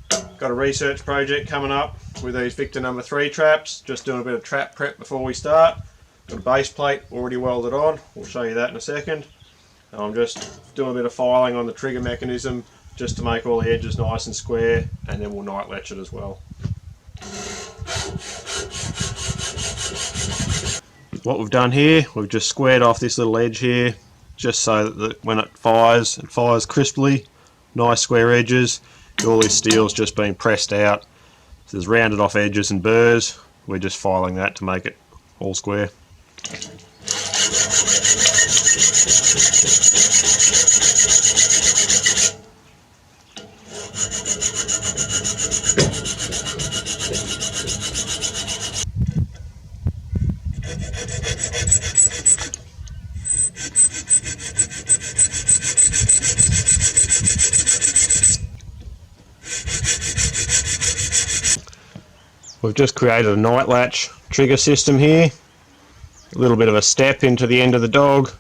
Got a research project coming up with these Victor number 3 traps, just doing a bit of trap prep before we start. Got a base plate already welded on, we'll show you that in a second. And I'm just doing a bit of filing on the trigger mechanism just to make all the edges nice and square, and then we'll night latch it as well. What we've done here, we've just squared off this little edge here, just so that when it fires crisply, nice square edges. All this steel's just been pressed out, so there's rounded off edges and burrs. We're just filing that to make it all square. We've just created a night latch trigger system here. A little bit of a step into the end of the dog.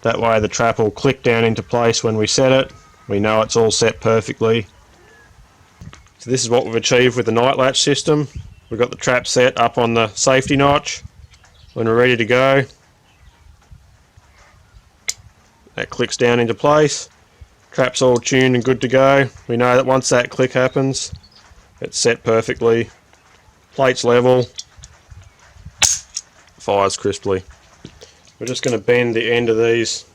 That way the trap will click down into place when we set it. We know it's all set perfectly. So this is what we've achieved with the night latch system. We've got the trap set up on the safety notch. When we're ready to go, that clicks down into place. Trap's all tuned and good to go. We know that once that click happens, it's set perfectly, plate's level, fires crisply. We're just going to bend the end of these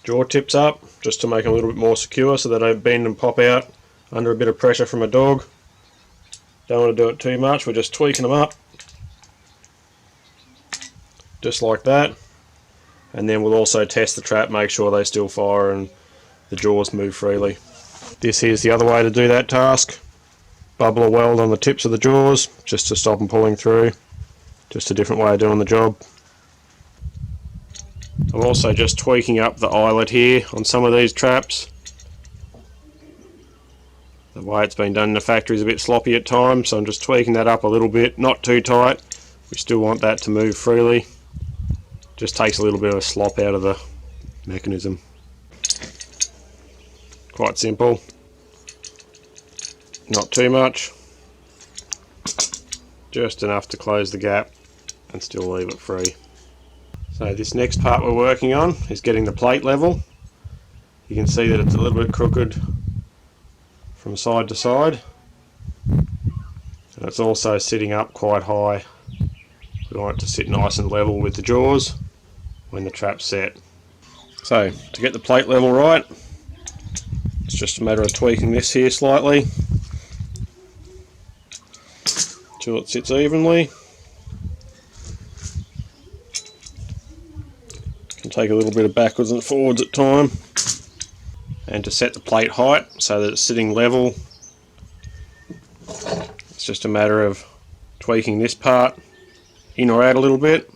jaw tips up just to make them a little bit more secure so they don't bend and pop out under a bit of pressure from a dog. Don't want to do it too much, we're just tweaking them up, just like that. And then we'll also test the trap, make sure they still fire and the jaws move freely. This here's the other way to do that task. Bubble a weld on the tips of the jaws just to stop them pulling through. Just a different way of doing the job. I'm also just tweaking up the eyelet here on some of these traps. The way it's been done in the factory is a bit sloppy at times, so I'm just tweaking that up a little bit, not too tight. We still want that to move freely. Just takes a little bit of a slop out of the mechanism. Quite simple. Not too much, just enough to close the gap and still leave it free. So this next part we're working on is getting the plate level. You can see that it's a little bit crooked from side to side, and it's also sitting up quite high. We want it to sit nice and level with the jaws when the trap's set. So to get the plate level right, it's just a matter of tweaking this here slightly until it sits evenly. Can take a little bit of backwards and forwards at time. And to set the plate height so that it's sitting level, it's just a matter of tweaking this part in or out a little bit.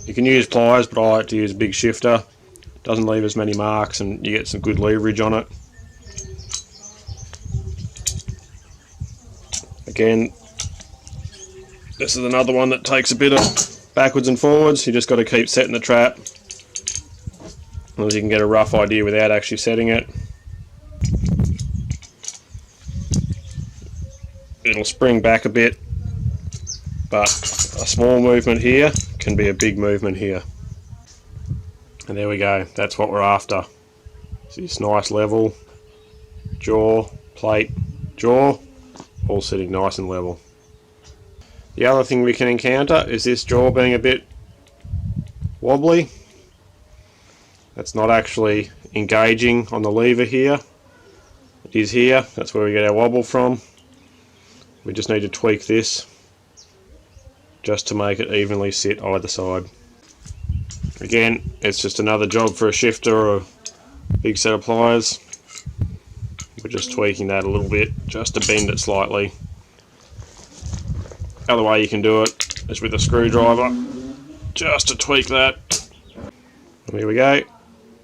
You can use pliers, but I like to use a big shifter. It doesn't leave as many marks and you get some good leverage on it. Again, this is another one that takes a bit of backwards and forwards. You just got to keep setting the trap, as long as you can get a rough idea without actually setting it. It'll spring back a bit, but a small movement here can be a big movement here. And there we go, that's what we're after. So this nice level jaw, plate, jaw, all sitting nice and level. The other thing we can encounter is this jaw being a bit wobbly. That's not actually engaging on the lever here. It is here, that's where we get our wobble from. We just need to tweak this just to make it evenly sit either side. Again, it's just another job for a shifter or a big set of pliers. We're just tweaking that a little bit just to bend it slightly. The other way you can do it is with a screwdriver, just to tweak that. And here we go.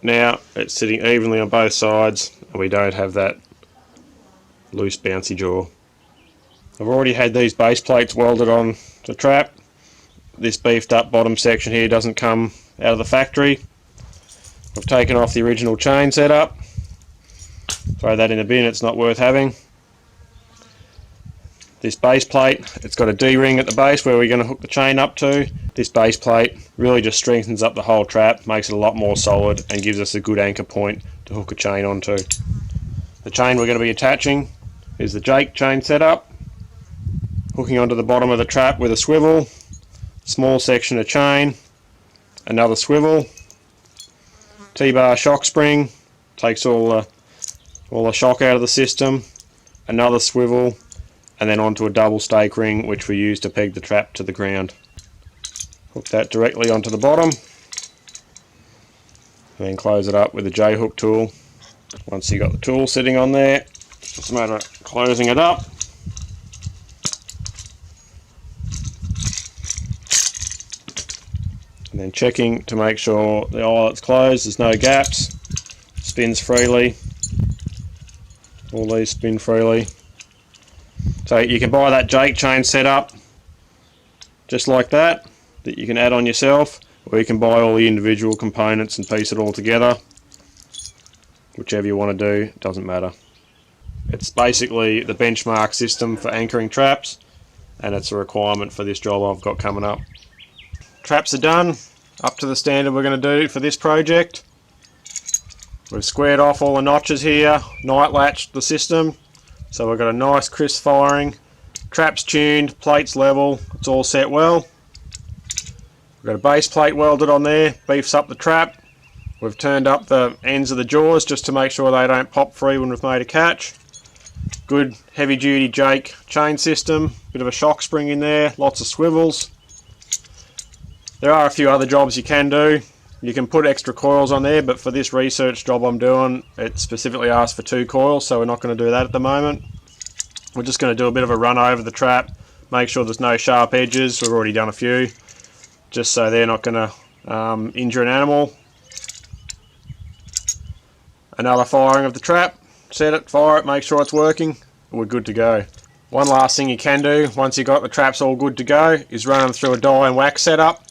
Now it's sitting evenly on both sides and we don't have that loose bouncy jaw. I've already had these base plates welded on the trap. This beefed up bottom section here doesn't come out of the factory. I've taken off the original chain setup. throw that in the bin, it's not worth having. This base plate, it's got a D-ring at the base where we're going to hook the chain up to. This base plate really just strengthens up the whole trap, makes it a lot more solid and gives us a good anchor point to hook a chain onto. The chain we're going to be attaching is the Jake chain setup, hooking onto the bottom of the trap with a swivel, small section of chain, another swivel, T-bar shock spring, takes all the shock out of the system, another swivel, and then onto a double stake ring which we use to peg the trap to the ground. Hook that directly onto the bottom and then close it up with the J-hook tool. Once you've got the tool sitting on there, it's a matter of closing it up. And then checking to make sure the eyelet's closed, there's no gaps, spins freely, all these spin freely. So you can buy that Jake chain set up just like that you can add on yourself, or you can buy all the individual components and piece it all together. Whichever you want to do, it doesn't matter. It's basically the benchmark system for anchoring traps, and it's a requirement for this job I've got coming up. Traps are done, up to the standard we're going to do for this project. We've squared off all the notches here, night-latched the system, so we've got a nice crisp firing, traps tuned, plates level, it's all set well. We've got a base plate welded on there, beefs up the trap. We've turned up the ends of the jaws just to make sure they don't pop free when we've made a catch. Good heavy duty Jake chain system, bit of a shock spring in there, lots of swivels. There are a few other jobs you can do. You can put extra coils on there, but for this research job I'm doing, it specifically asks for 2 coils, so we're not going to do that at the moment. We're just going to do a bit of a run over the trap, make sure there's no sharp edges. We've already done a few, just so they're not going to injure an animal. Another firing of the trap, set it, fire it, make sure it's working, we're good to go. One last thing you can do, once you've got the traps all good to go, is run them through a dye and wax setup.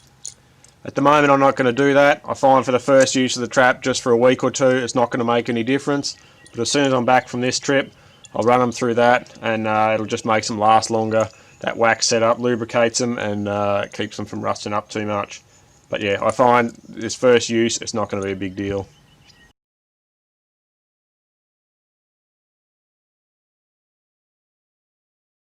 At the moment I'm not going to do that. I find for the first use of the trap, just for a week or two, it's not going to make any difference. But as soon as I'm back from this trip, I'll run them through that, and it'll just make them last longer. That wax setup lubricates them and keeps them from rusting up too much. But yeah, I find this first use, it's not going to be a big deal.